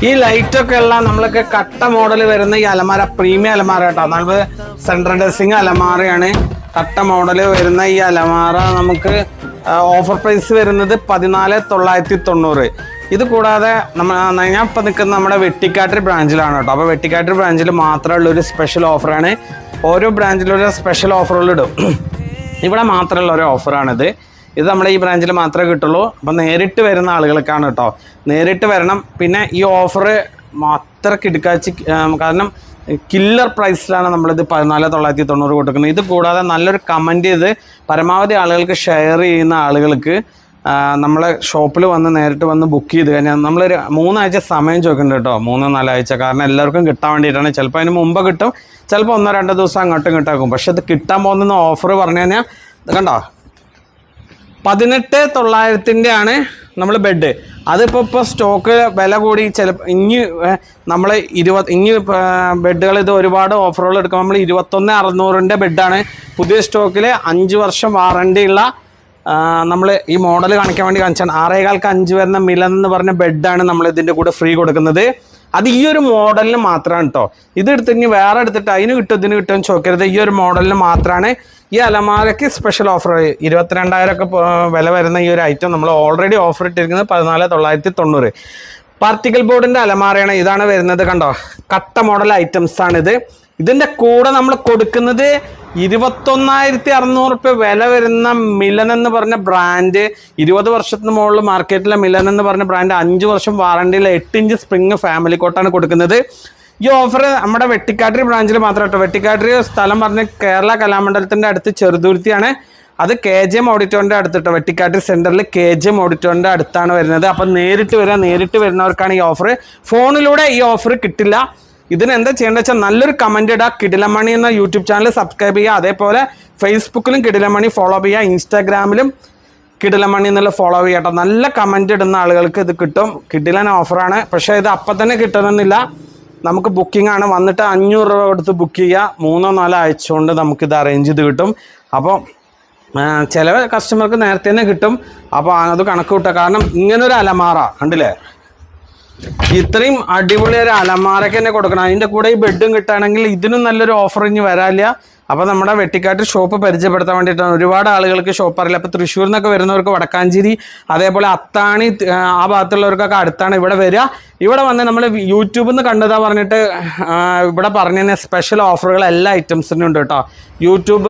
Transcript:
ഈ ലൈറ്റൊക്കെ എല്ലാം നമ്മളൊക്കെ കട്ട മോഡൽ വരുന്ന ഈ അലമാര പ്രീമിയം അലമാര കേട്ടോ. നമ്മൾ സെൻട്രൽ ഡ്രസ്സിങ് അലമാരയാണ്. കട്ട മോഡൽ വരുന്ന ഈ അലമാര നമുക്ക് ഓഫർ പ്രൈസ് വരുന്നത് 14,990. ഇത് കൂടാതെ ഞാൻ ഇപ്പം നിൽക്കുന്ന നമ്മുടെ വെട്ടിക്കാട്ടിരി ബ്രാഞ്ചിലാണ് കേട്ടോ. അപ്പോൾ വെട്ടിക്കാട്ടിരി ബ്രാഞ്ചിൽ മാത്രമുള്ള ഒരു സ്പെഷ്യൽ ഓഫറാണ്. ഓരോ ബ്രാഞ്ചിലും ഒരു സ്പെഷ്യൽ ഓഫറുകൾ ഇടും. ഇവിടെ മാത്രമുള്ള ഒരു ഓഫറാണിത്. ഇത് നമ്മുടെ ഈ ബ്രാഞ്ചിൽ മാത്രമേ കിട്ടുള്ളൂ. അപ്പോൾ നേരിട്ട് വരുന്ന ആളുകൾക്കാണ് കേട്ടോ. നേരിട്ട് വരണം. പിന്നെ ഈ ഓഫർ അത്ര കിടക്കാച്ചി, കാരണം കില്ലർ പ്രൈസിലാണ് നമ്മളിത് 14,990 കൊടുക്കുന്നത്. ഇത് കൂടാതെ നല്ലൊരു കമൻറ്റ് ചെയ്ത് പരമാവധി ആളുകൾക്ക് ഷെയർ ചെയ്യുന്ന ആളുകൾക്ക് നമ്മളെ ഷോപ്പിൽ വന്ന് നേരിട്ട് വന്ന് ബുക്ക് ചെയ്ത് കഴിഞ്ഞാൽ നമ്മളൊരു 3 ആഴ്ച സമയം ചോദിക്കുന്നുണ്ട് കേട്ടോ. 3-4 ആഴ്ച. കാരണം എല്ലാവർക്കും കിട്ടാൻ വേണ്ടിയിട്ടാണ്. ചിലപ്പോൾ അതിന് മുമ്പ് കിട്ടും, ചിലപ്പോൾ 1-2 ദിവസം അങ്ങോട്ടും ഇങ്ങോട്ടാക്കും. പക്ഷെ ഇത് കിട്ടാൻ പോകുന്ന ഓഫർ പറഞ്ഞു കഴിഞ്ഞാൽ കണ്ടോ, 18,900 ആണ് നമ്മൾ ബെഡ്. അതിപ്പോൾ സ്റ്റോക്ക് വില കൂടി ചിലപ്പോൾ നമ്മൾ ബെഡുകൾ ഇത് ഒരുപാട് ഓഫറുകൾ എടുക്കുമ്പോൾ നമ്മൾ 21,600 ബെഡാണ് പുതിയ സ്റ്റോക്കിൽ 5 വർഷം വാറണ്ടി ഉള്ള. നമ്മൾ ഈ മോഡൽ കാണിക്കാൻ വേണ്ടി കാണിച്ചാണ് 6.25 വരുന്ന മിലൻ എന്ന് പറഞ്ഞ ബെഡാണ് നമ്മൾ ഇതിൻ്റെ കൂടെ ഫ്രീ കൊടുക്കുന്നത്. അത് ഈ ഒരു മോഡലിന് മാത്രമാണ് കേട്ടോ. ഇത് എടുത്ത് ഇനി വേറെ എടുത്തിട്ട് അതിന് കിട്ടും ഇതിന് കിട്ടുമെന്ന് ചോദിക്കരുത്. ഈ ഒരു മോഡലിന് മാത്രമാണ് ഈ അലമാരയ്ക്ക് സ്പെഷ്യൽ ഓഫർ. 22,000 ഒക്കെ വില വരുന്ന ഈ ഒരു ഐറ്റം നമ്മൾ ഓൾറെഡി ഓഫർ ഇട്ടിരിക്കുന്നത് 14,990. പാർട്ടിക്കൽ ബോർഡിൻ്റെ അലമാരയാണ്. ഇതാണ് വരുന്നത്. കണ്ടോ, കട്ട മോഡൽ ഐറ്റംസ് ആണിത്. ഇതിൻ്റെ കൂടെ നമ്മൾ കൊടുക്കുന്നത് 21,600 വില വരുന്ന മിലൻ എന്ന് പറഞ്ഞ ബ്രാൻഡ്. 20 വർഷത്തിന് മുകളിൽ മാർക്കറ്റിലെ മിലൻ എന്ന് പറഞ്ഞ ബ്രാൻഡ് 5 വർഷം വാറണ്ടിയിലെ 8 ഇഞ്ച് സ്പ്രിങ് ഫാമിലി കോട്ടാണ് കൊടുക്കുന്നത്. ഈ ഓഫർ നമ്മുടെ വെട്ടിക്കാട്ടിരി ബ്രാഞ്ചിൽ മാത്രം കേട്ടോ. വെട്ടിക്കാട്ടിരി സ്ഥലം പറഞ്ഞ് കേരള കലാമണ്ഡലത്തിൻ്റെ അടുത്ത് ചെറുതുരുത്തിയാണ്. അത് KGM ഓഡിറ്റോറിൻ്റെ അടുത്തിട്ടോ. വെട്ടിക്കാട്ടിരി സെൻറ്ററിൽ KGM ഓഡിറ്റോറിൻ്റെ അടുത്താണ് വരുന്നത്. അപ്പം നേരിട്ട് വരുന്നവർക്കാണ് ഈ ഓഫർ. ഫോണിലൂടെ ഈ ഓഫർ കിട്ടില്ല. ഇതിന് എന്താ ചെയ്യേണ്ടത് വെച്ചാൽ നല്ലൊരു കമൻറ്റ് ഇടുക. കിടിലമണി എന്ന യൂട്യൂബ് ചാനൽ സബ്സ്ക്രൈബ് ചെയ്യുക. അതേപോലെ ഫേസ്ബുക്കിലും കിടിലമണി ഫോളോ ചെയ്യുക. ഇൻസ്റ്റാഗ്രാമിലും കിടിലമണി എന്നുള്ള ഫോളോ ചെയ്യുക കേട്ടോ. നല്ല കമൻറ്റ് ഇടുന്ന ആളുകൾക്ക് ഇത് കിട്ടും. കിടിലൻ ഓഫറാണ്. പക്ഷേ ഇത് അപ്പം തന്നെ കിട്ടണമെന്നില്ല. നമുക്ക് ബുക്കിംഗ് ആണ്. വന്നിട്ട് 500 രൂപ കൊടുത്ത് ബുക്ക് ചെയ്യുക. 3-4 ആഴ്ച കൊണ്ട് നമുക്കിത് അറേഞ്ച് ചെയ്ത് കിട്ടും. അപ്പോൾ ചില കസ്റ്റമർക്ക് നേരത്തെ തന്നെ കിട്ടും. അപ്പോൾ അത് കണക്ക് കൂട്ടുക. കാരണം ഇങ്ങനൊരു അലമാര കണ്ടില്ലേ, ഇത്രയും അടിപൊളി ഒരു അലമാരക്ക് തന്നെ കൊടുക്കണം. അതിൻ്റെ കൂടെ ഈ ബെഡും കിട്ടുകയാണെങ്കിൽ ഇതിനും നല്ലൊരു ഓഫർ ഇനി വരാനില്ല. അപ്പോൾ നമ്മുടെ വെട്ടിക്കാട്ടിൽ ഷോപ്പ് പരിചയപ്പെടുത്താൻ വേണ്ടിയിട്ടാണ്. ഒരുപാട് ആളുകൾക്ക് ഷോപ്പ് അറിയില്ല. അപ്പോൾ തൃശ്ശൂരിൽ നിന്നൊക്കെ വരുന്നവർക്ക് വടക്കാഞ്ചേരി, അതേപോലെ അത്താണി ആ ഭാഗത്തുള്ളവർക്കൊക്കെ അടുത്താണ് ഇവിടെ വരിക. ഇവിടെ വന്ന് നമ്മൾ യൂട്യൂബിൽ നിന്ന് കണ്ടതാ പറഞ്ഞിട്ട് ഇവിടെ പറഞ്ഞു തന്നെ സ്പെഷ്യൽ ഓഫറുകൾ എല്ലാ ഐറ്റംസിനും ഉണ്ട് കേട്ടോ. യൂട്യൂബ്